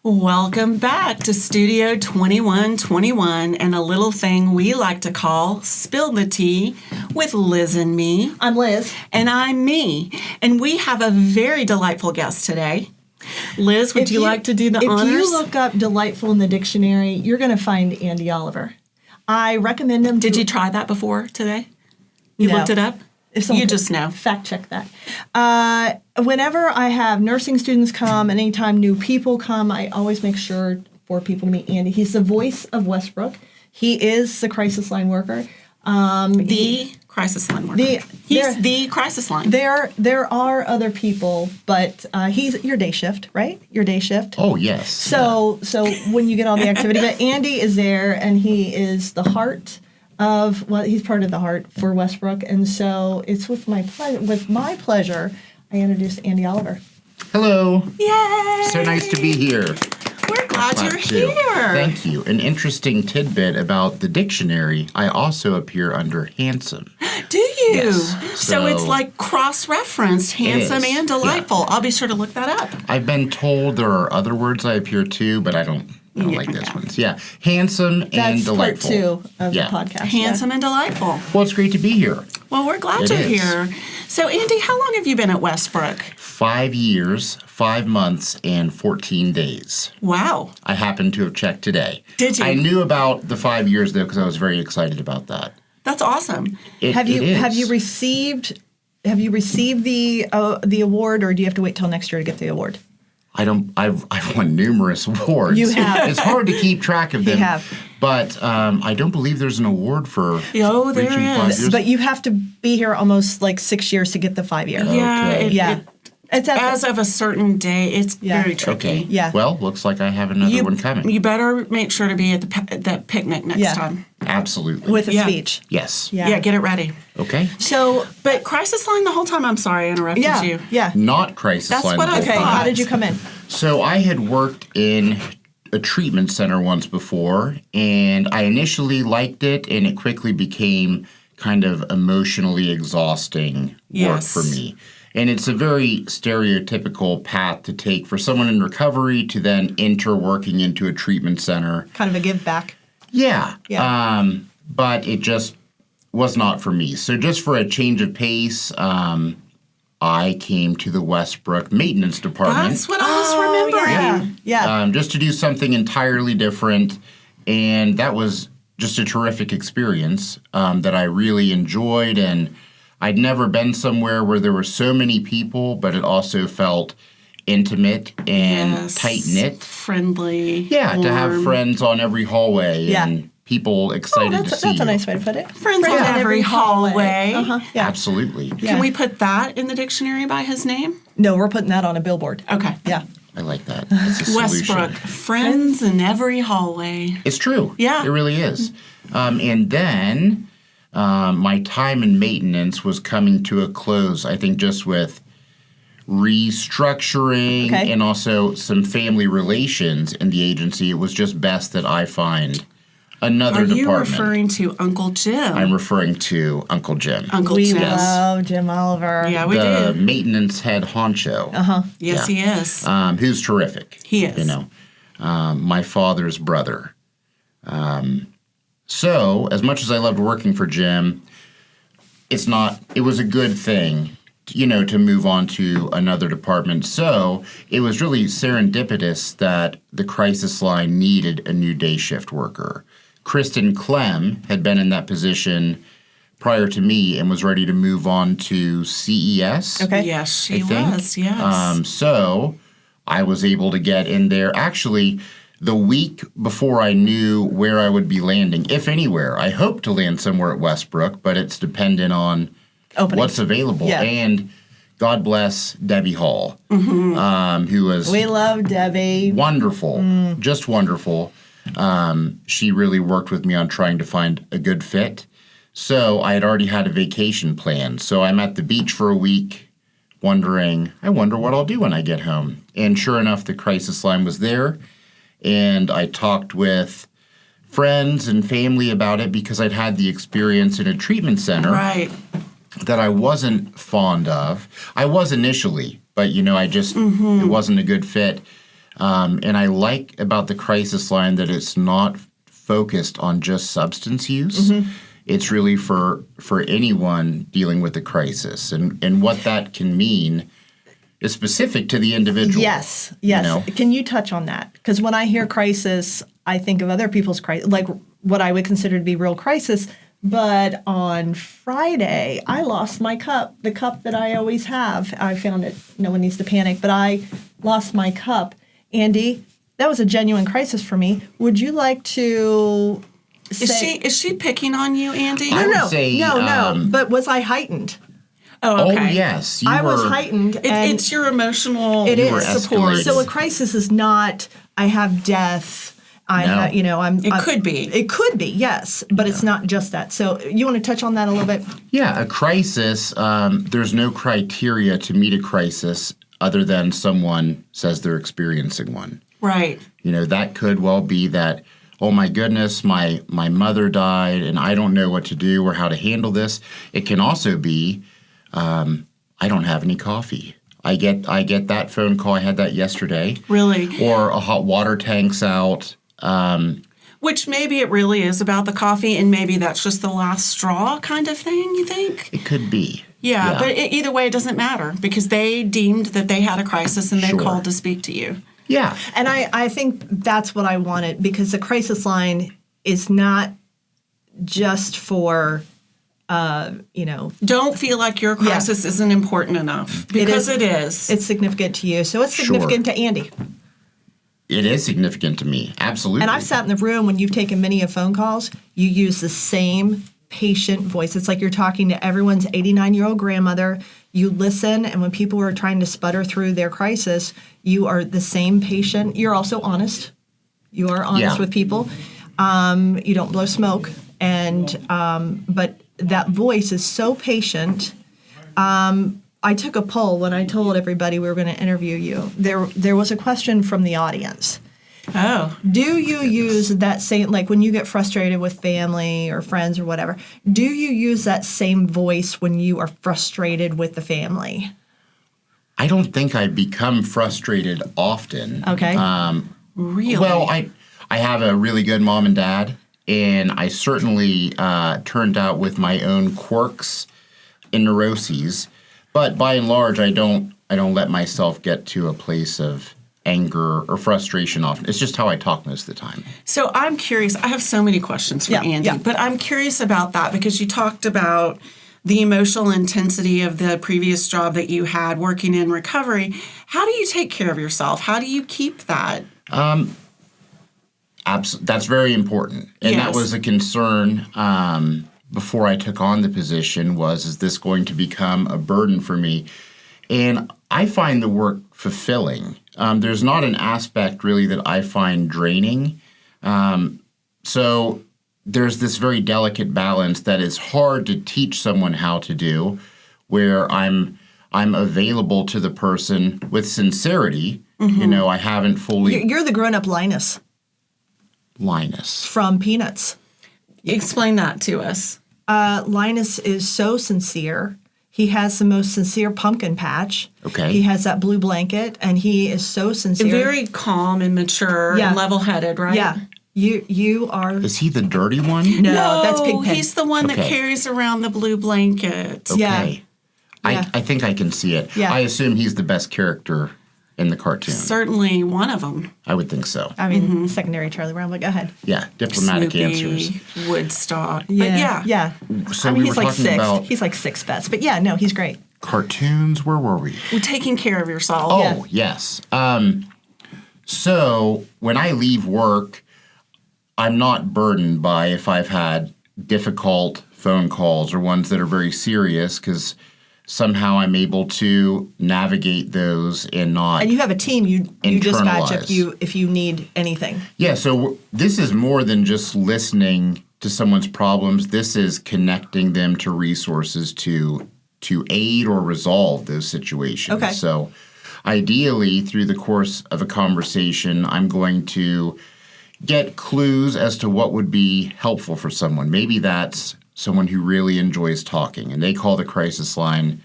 Welcome back to Studio 2121 and a little thing we like to call Spill the Tea with Liz and me. I'm Liz. And I'm me. And we have a very delightful guest today. Liz, would you like to do the honors? If you look up delightful in the dictionary, you're going to find Andy Oliver. I recommend him. Did you try that before today? You No. looked it up? You just know. Fact check that. Whenever I have nursing students come, and anytime new people come, I always make sure for people to meet Andy. He's the voice of Westbrook. He is the crisis line worker. The crisis line worker. He's the crisis line. There are other people, but he's your day shift, right? Your day shift. Oh, yes. So when you get all the activity, but Andy is there, and he is the heart of, well, he's part of the heart for Westbrook, and so it's with my pleasure I introduce Andy Oliver. Hello. Yay! So nice to be here. We're glad you're here. Thank you. An interesting tidbit about the dictionary, I also appear under handsome. Do you? Yes. So it's like cross-referenced, handsome and delightful. Yeah. I'll be sure to look that up. I've been told there are other words I appear to, but I don't like this one. Yeah. Handsome and delightful. That's part 2 of the podcast. Handsome and delightful. Well, it's great to be here. Well, we're glad you're here. So, Andy, how long have you been at Westbrook? 5 years, 5 months, and 14 days. Wow. I happened to have checked today. Did you? I knew about the 5 years, though, because I was very excited about that. That's awesome. Have you received the award, or do you have to wait till next year to get the award? I've won numerous awards. You have. It's hard to keep track of them. You have. But I don't believe there's an award for there reaching 5 is. years. But you have to be here almost like 6 years to get the 5 year. Yeah. Okay. It's as of a certain day, it's very tricky. Okay. Yeah. Well, looks like I have another one coming. You better make sure to be at the picnic next time. Absolutely. With a speech. Yes. Yeah, get it ready. Okay. So, but crisis line the whole time. I'm sorry, I interrupted you. Yeah. Not crisis That's line. what I Okay. thought. How did you come in? So I had worked in a treatment center once before, and I initially liked it, and it quickly became kind of emotionally exhausting work for me. And it's a very stereotypical path to take for someone in recovery to then enter working into a treatment center. Kind of a give back. Yeah. But it just was not for me. So just for a change of pace, I came to the Westbrook maintenance department. That's what I was remembering. Yeah. Just to do something entirely different. And that was just a terrific experience that I really enjoyed. And I'd never been somewhere where there were so many people, but it also felt intimate and tight-knit. Friendly. Yeah, warm. to have friends on every hallway and people excited to see That's you. a nice way to put it. Friends on every hallway. Yeah. Absolutely. Yeah. Can we put that in the dictionary by his name? No, we're putting that on a billboard. Okay. Yeah. I like that. It's a solution. Westbrook, friends in every hallway. It's true. Yeah. It really is. And then my time in maintenance was coming to a close, I think just with restructuring and also some family relations in the agency. It was just best that I find another department. Are you referring to Uncle Jim? I'm referring to Uncle Jim. Uncle We Jim. love Jim Oliver. Yeah, we the do. maintenance head honcho. Yes, he is. Who's terrific. He is. You know, my father's brother. So, as much as I loved working for Jim, it was a good thing, to move on to another department. So, it was really serendipitous that the crisis line needed a new day shift worker. Kristen Clem had been in that position prior to me and was ready to move on to CES. Okay. Yes, she was. Yes. So I was able to get in there actually the week before I knew where I would be landing, if anywhere. I hope to land somewhere at Westbrook, but it's dependent on what's available. Yeah. And God bless Debbie Hall, who was We love Debbie. wonderful, just wonderful. She really worked with me on trying to find a good fit. So I had already had a vacation planned. So I'm at the beach for a week wondering, I wonder what I'll do when I get home. And sure enough, the crisis line was there. And I talked with friends and family about it because I'd had the experience in a treatment center that I wasn't fond of. I was initially, but, I just, it wasn't a good fit. And I like about the crisis line that it's not focused on just substance use. It's really for anyone dealing with a crisis. And what that can mean is specific to the individual. Yes. you know? Can you touch on that? Because when I hear crisis, I think of other people's crisis, like what I would consider to be real crisis. But on Friday, I lost my cup, the cup that I always have. I found it. No one needs to panic, but I lost my cup. Andy, that was a genuine crisis for me. Would you like to say... Is she picking on you, Andy? I would say, No. But was I heightened? Oh, okay. Oh, yes. I was heightened. And It's your emotional it were is support. So a crisis is not, I have death. I'm, It could be. It could be, yes, but it's not just that. So you want to touch on that a little bit? Yeah, a crisis, there's no criteria to meet a crisis other than someone says they're experiencing one. Right. That could well be that, oh my goodness, my mother died and I don't know what to do or how to handle this. It can also be, I don't have any coffee. I get that phone call. I had that yesterday. Really? Or a hot water tank's out. Which maybe it really is about the coffee, and maybe that's just the last straw kind of thing, you think? It could be. Yeah. But either way, it doesn't matter because they deemed that they had a crisis and they Sure. called to speak to you. Yeah. And I think that's what I wanted, because the crisis line is not just for, Don't feel like your crisis isn't important enough, because it is. It's significant to you. So it's significant to Andy. It is significant to me. Absolutely. And I've sat in the room when you've taken many of phone calls, you use the same patient voice. It's like you're talking to everyone's 89-year-old grandmother. You listen, and when people are trying to sputter through their crisis, you are the same patient. You're also honest. You are honest with people. You don't blow smoke. But that voice is so patient. I took a poll when I told everybody we were going to interview you. There was a question from the audience. Oh. Do you use that same, like when you get frustrated with family or friends or whatever, do you use that same voice when you are frustrated with the family? I don't think I become frustrated often. Okay. Really? Well, I have a really good mom and dad, and I certainly turned out with my own quirks and neuroses. But by and large, I don't let myself get to a place of anger or frustration often. It's just how I talk most of the time. So I'm curious. I have so many questions for Andy, but I'm curious about that because you talked about the emotional intensity of the previous job that you had working in recovery. How do you take care of yourself? How do you keep that? That's very important. And that was a concern before I took on the position is this going to become a burden for me? And I find the work fulfilling. There's not an aspect really that I find draining. So there's this very delicate balance that is hard to teach someone how to do, where I'm available to the person with sincerity. Mm-hmm. I haven't fully... You're the grown-up Linus. Linus. From Peanuts. Explain that to us. Linus is so sincere. He has the most sincere pumpkin patch. Okay. He has that blue blanket, and he is so sincere. Very calm and mature and level-headed, right? Yeah. You are... Is he the dirty one? No, that's Pigpen. He's the one that carries around the blue blanket. Okay. Yeah. I think I can see it. Yeah. I assume he's the best character in the cartoon. Certainly one of them. I would think so. I mean, secondary Charlie Brown, but go ahead. Yeah, diplomatic Snoopy, answers. Woodstock. Yeah. But yeah. So I mean, we he's were like talking six. about He's like six bets. But yeah, no, he's great. cartoons. Where were we? We're taking care of yourself. Oh, yes. So when I leave work, I'm not burdened by if I've had difficult phone calls or ones that are very serious, because somehow I'm able to navigate those and not. And you have a team. You dispatch internalize. if you need anything. Yeah, so this is more than just listening to someone's problems. This is connecting them to resources to aid or resolve those situations. Okay. So ideally, through the course of a conversation, I'm going to get clues as to what would be helpful for someone. Maybe that's someone who really enjoys talking, and they call the crisis line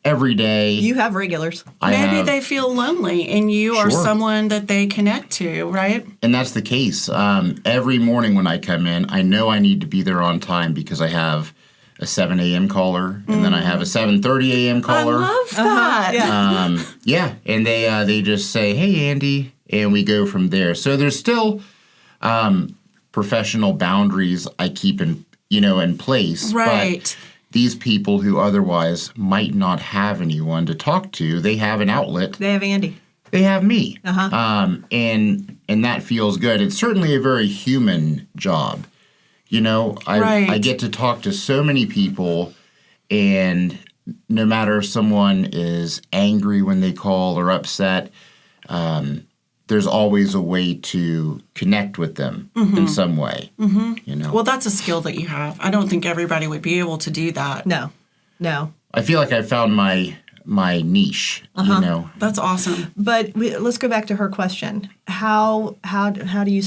every day. You have regulars. Maybe they feel lonely and you are Sure. someone that they connect to, right? And that's the case. Every morning when I come in, I know I need to be there on time because I have a 7 a.m. caller, and then I have a 7:30 a.m. caller. I love that. Yeah. And they just say, "Hey, Andy," and we go from there. So there's still professional boundaries I keep in place. Right. But these people who otherwise might not have anyone to talk to, they have an outlet. They have Andy. They have me. Uh-huh. And that feels good. It's certainly a very human job. I get to talk to so many people, and no matter if someone is angry when they call or upset, there's always a way to connect with them in some way. Well, that's a skill that you have. I don't think everybody would be able to do that. No. I feel like I found my niche. That's awesome. But let's go back to her question. How do you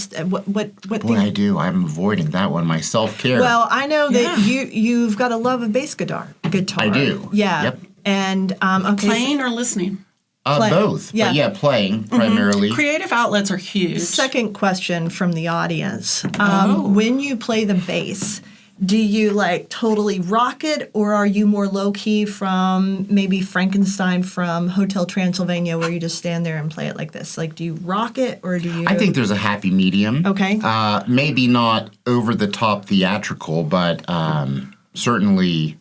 what Boy, I do. I'm avoiding that one. My self-care. Well, I know that you've got a love of bass guitar. I do. Yeah. Yep. And okay, Playing or listening? Both. Yeah. But yeah, playing primarily. Creative outlets are huge. Second question from the audience. When you play the bass, do you totally rock it, or are you more low key from maybe Frankenstein from Hotel Transylvania, where you just stand there and play it like this? Do you rock it, or do you? I think there's a happy medium. Okay. Maybe not over the top theatrical, but certainly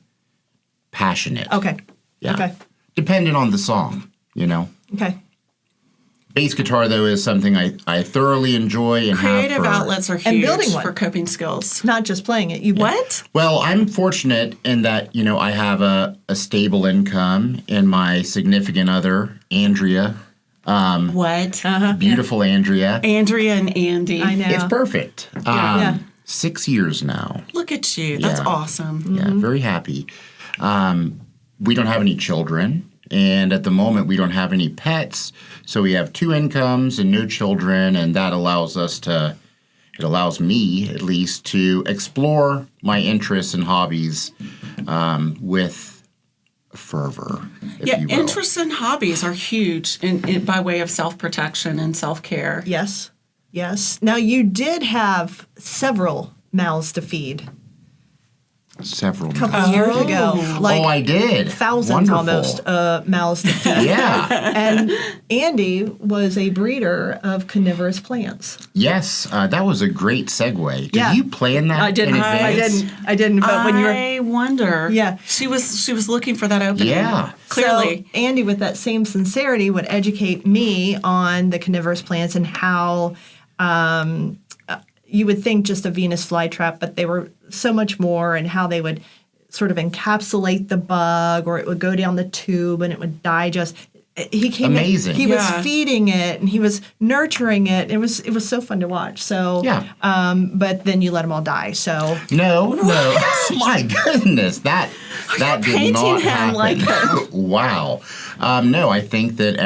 passionate. Okay. Yeah. Okay. Dependent on the song, Okay. Bass guitar, though, is something I thoroughly enjoy and Creative have for, outlets are And huge building one. for coping skills. Not just playing it. You What? Well, I'm fortunate in that, I have a stable income, and my significant other, Andrea, What? beautiful Andrea. Andrea and Andy. I know. It's perfect. Yeah. 6 years now. Look at you. That's Yeah. awesome. Yeah, very happy. We don't have any children, and at the moment we don't have any pets, so we have 2 incomes and no children, and that allows me at least to explore my interests and hobbies with fervor, if Yeah, you will. interests and hobbies are huge in by way of self-protection and self-care. Yes. Now, you did have several mouths to feed Several a couple months. years ago. I did. Thousands Wonderful. almost mouths to feed. Yeah. And Andy was a breeder of carnivorous plants. Yes, that was a great segue. Did Yeah. you plan that in advance? I didn't. But when you were I wonder. Yeah. She was looking for that opening. Yeah. Clearly. So Andy, with that same sincerity, would educate me on the carnivorous plants and how you would think just a Venus flytrap, but they were so much more, and how they would sort of encapsulate the bug, or it would go down the tube and it would digest. He came Amazing. In, he Yeah. was feeding it and he was nurturing it. It was so fun to watch. So Yeah. but then you let them all die. So No. My goodness, that did painting not him happen. like Wow. No, I think that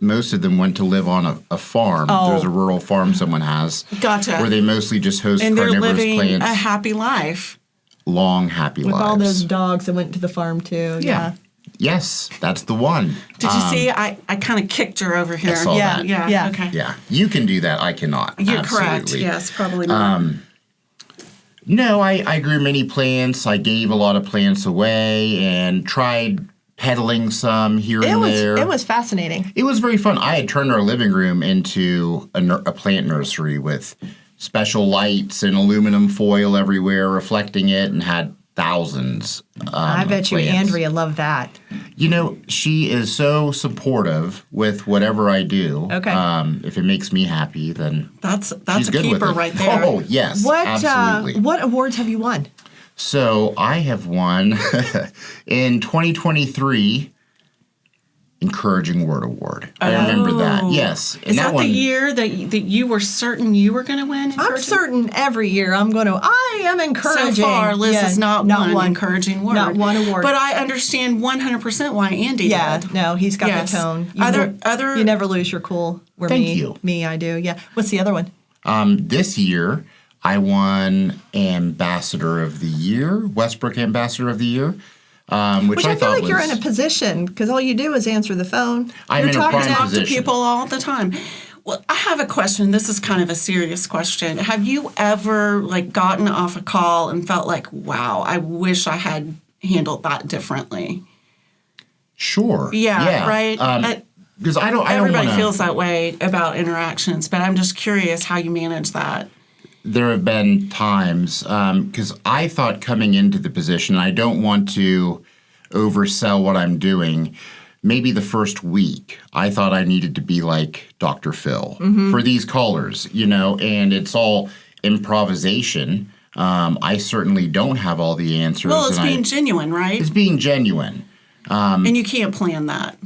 most of them went to live on a farm. Oh. There's a rural farm someone has. Gotcha. Where they mostly just host And they're carnivorous living plants. a happy life. Long, happy with lives. all those dogs that went to the farm too. Yeah. Yes, that's the one. Did you see? I kind of kicked her over here. saw Yeah. that. Yeah. Okay. Yeah, you can do that. I cannot. You're Absolutely. correct. Yes, probably not. No, I grew many plants. I gave a lot of plants away and tried peddling some here and there. It was fascinating. It was very fun. I had turned our living room into a plant nursery with special lights and aluminum foil everywhere reflecting it, and had thousands. I bet of you plants. Andrea loved that. She is so supportive with whatever I do. Okay. If it makes me happy, then That's she's a good with keeper it. right there. Oh yes, absolutely. What awards have you won? So I have won in 2023 Encouraging Word Award. I remember that. Yes. And Is that one, the year that you were certain you were going to win? I'm certain every year I am encouraging. So far, Liz has not won encouraging word. Not one award. But I understand 100% why Andy did. No, he's got Yes. the tone. Other You never lose your cool. Where Thank you. Me, I do. Yeah. What's the other one? this year, I won Ambassador of the Year, Westbrook Ambassador of the Year. which I feel thought like you're in a position because all you do is answer the phone. I'm You're in a talking prime to position. people all the time. Well, I have a question. This is kind of a serious question. Have you ever gotten off a call and felt like, wow, I wish I had handled that differently? Sure. Yeah. Right. Because I don't Everybody wanna, feels that way about interactions, but I'm just curious how you manage that. There have been times, because I thought coming into the position, I don't want to oversell what I'm doing. Maybe the first week, I thought I needed to be like Dr. Phil for these callers, and it's all improvisation. I certainly don't have all the answers. Well, it's being genuine, right? It's being genuine. And you can't plan that.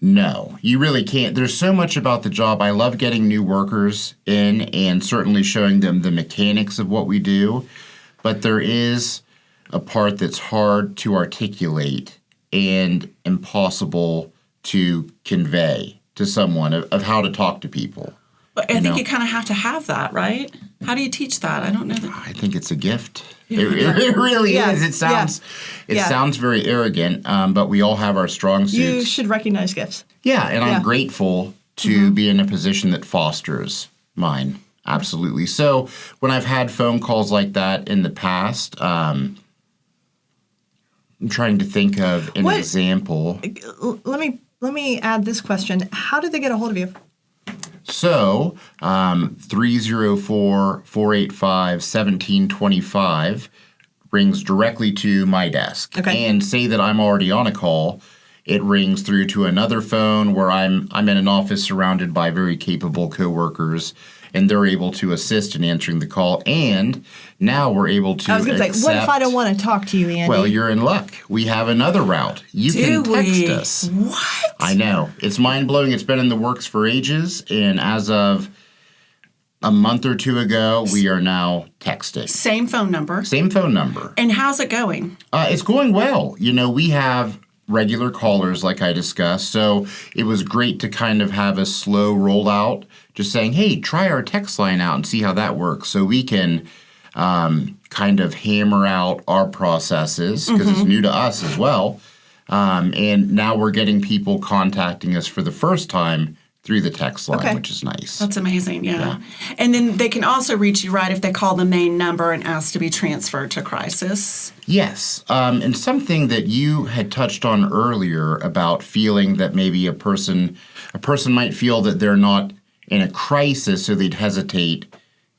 No, you really can't. There's so much about the job. I love getting new workers in and certainly showing them the mechanics of what we do. But there is a part that's hard to articulate and impossible to convey to someone of how to talk to people. But I think you kind of have to have that, right? How do you teach that? I don't know that. I think it's a gift. It really is. It sounds very arrogant, but we all have our strong suits. You should recognize gifts. Yeah, and I'm grateful to be in a position that fosters mine. Absolutely. So when I've had phone calls like that in the past, I'm trying to think of an example. Let me add this question. How did they get a hold of you? So 304-485-1725 rings directly to my desk. Okay. And say that I'm already on a call, it rings through to another phone where I'm in an office surrounded by very capable coworkers, and they're able to assist in answering the call. And now we're able to I was going to say, what if I don't want to talk to you, Andy? Well, you're in luck. We have another route. You can text us. What? I know. It's mind-blowing. It's been in the works for ages, and as of a month or two ago, we are now texting. Same phone number. Same phone number. And how's it going? It's going well. We have regular callers like I discussed, so it was great to kind of have a slow rollout, just saying, hey, try our text line out and see how that works, so we can kind of hammer out our processes, because it's new to us as well. And now we're getting people contacting us for the first time through the text line, which is nice. That's amazing, yeah. And then they can also reach you, right, if they call the main number and ask to be transferred to crisis. Yes, and something that you had touched on earlier about feeling that maybe a person might feel that they're not in a crisis, so they'd hesitate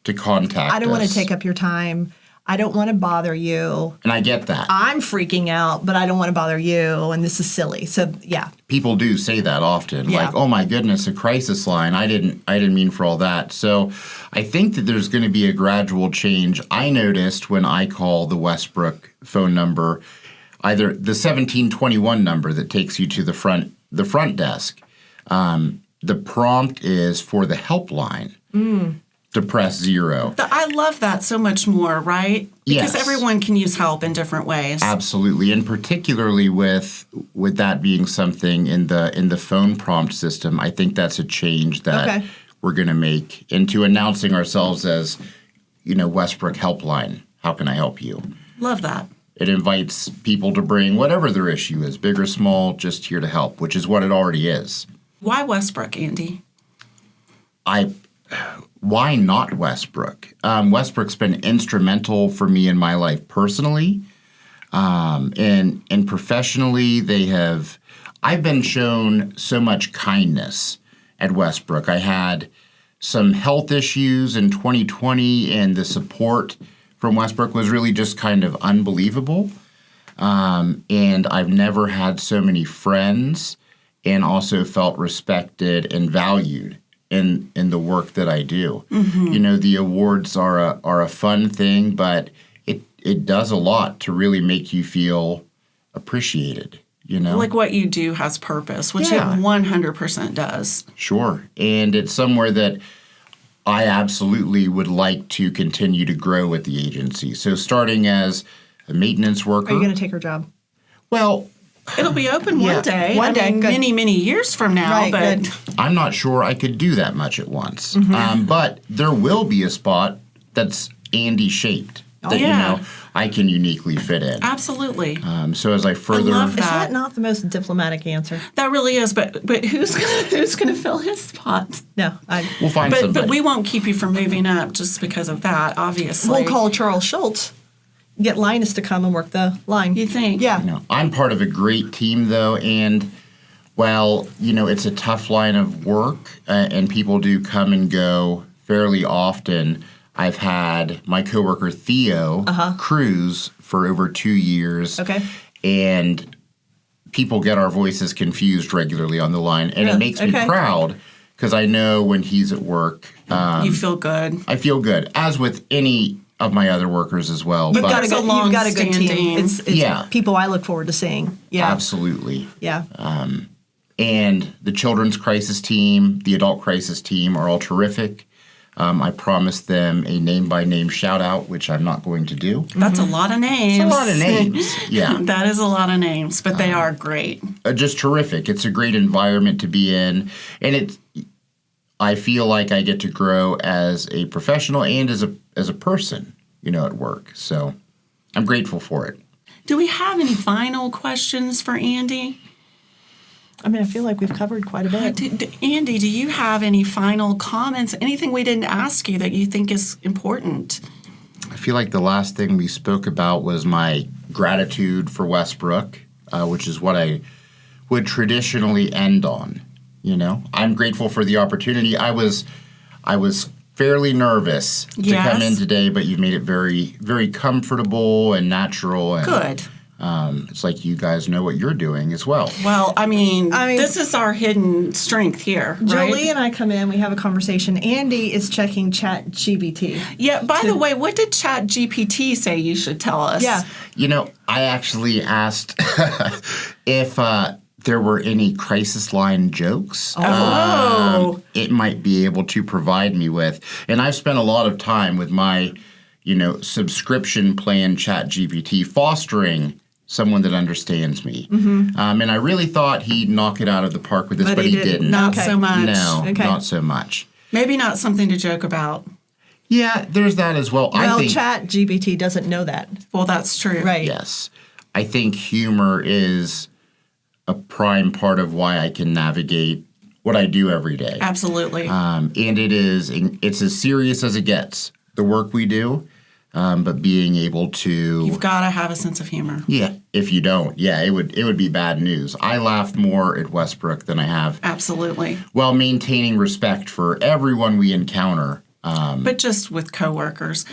to contact us. I don't want to take up your time. I don't want to bother you. And I get that. I'm freaking out, but I don't want to bother you, and this is silly. So, yeah. People do say that often, like, oh my goodness, a crisis line. I didn't mean for all that. So I think that there's going to be a gradual change. I noticed when I call the Westbrook phone number, either the 1721 number that takes you to the front desk, the prompt is for the helpline. To press 0. I love that so much more, right? Because everyone can use help in different ways. Absolutely, and particularly with that being something in the phone prompt system, I think that's a change that we're going to make into announcing ourselves as, Westbrook Helpline. How can I help you? Love that. It invites people to bring whatever their issue is, big or small, just here to help, which is what it already is. Why Westbrook, Andy? Why not Westbrook? Westbrook's been instrumental for me in my life personally, and professionally. I've been shown so much kindness at Westbrook. I had some health issues in 2020, and the support from Westbrook was really just kind of unbelievable. And I've never had so many friends, and also felt respected and valued in the work that I do. The awards are a fun thing, but it does a lot to really make you feel appreciated. Like what you do has purpose, which it 100% does. Sure, and it's somewhere that I absolutely would like to continue to grow with the agency. So starting as a maintenance worker. Are you going to take her job? Well, it'll be open one day. One day, many, many years from now. Right, but good. I'm not sure I could do that much at once. But there will be a spot that's Andy shaped. that I can uniquely fit in. Absolutely. So as I further, love Is that. that not the most diplomatic answer? That really is, but who's gonna fill his spot? No, we'll find somebody. But we won't keep you from moving up just because of that, obviously. we'll call Charles Schultz, get Linus to come and work the line. You think? Yeah. I'm part of a great team, though, and while it's a tough line of work, and people do come and go fairly often. I've had my coworker Theo cruise for over 2 years. Okay. And people get our voices confused regularly on the line, and it makes me proud because I know when he's at work. You feel good. I feel good, as with any of my other workers as well. You've got a good team. standing- It's people I look forward to seeing. Yeah. Absolutely. Yeah. And the children's crisis team, the adult crisis team are all terrific. I promised them a name-by-name shout-out, which I'm not going to do. That's a lot of names. It's a lot of names, yeah. That is a lot of names, but they are great. Just terrific. It's a great environment to be in. And I feel like I get to grow as a professional and as a person, at work. So I'm grateful for it. Do we have any final questions for Andy? I mean, I feel like we've covered quite a bit. Andy, do you have any final comments? Anything we didn't ask you that you think is important? I feel like the last thing we spoke about was my gratitude for Westbrook, which is what I would traditionally end on. I'm grateful for the opportunity. I was fairly nervous to come in today, but you've made it very, very comfortable and natural. And, Good. It's like you guys know what you're doing as well. Well, I mean, this is our hidden strength here, right? Jolie and I come in, we have a conversation. Andy is checking ChatGPT. Yeah, by the way, what did ChatGPT say you should tell us? Yeah. I actually asked if there were any crisis line jokes it might be able to provide me with. And I've spent a lot of time with my, subscription plan ChatGPT fostering someone that understands me. And I really thought he'd knock it out of the park with this, but he didn't. Not so much. No, not so much. Maybe not something to joke about. Yeah, there's that as well. Well, I think, ChatGPT doesn't know that. Well, that's true. Right. yes. I think humor is a prime part of why I can navigate what I do every day. Absolutely. And it's as serious as it gets, the work we do, but being able to... You've got to have a sense of humor. Yeah, if you don't, it would be bad news. I laughed more at Westbrook than I have... Absolutely. While maintaining respect for everyone we encounter. But just with coworkers.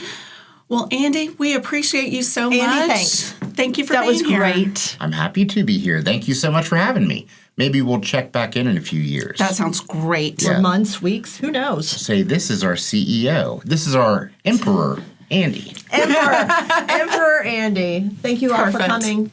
Well, Andy, we appreciate you so much. Andy, thanks. Thank you for That being was here. great. I'm happy to be here. Thank you so much for having me. Maybe we'll check back in a few years. That sounds great. Yeah. For months, weeks, who knows? Say, this is our CEO. This is our emperor, Andy. Emperor Andy. Thank you all for Perfect. coming.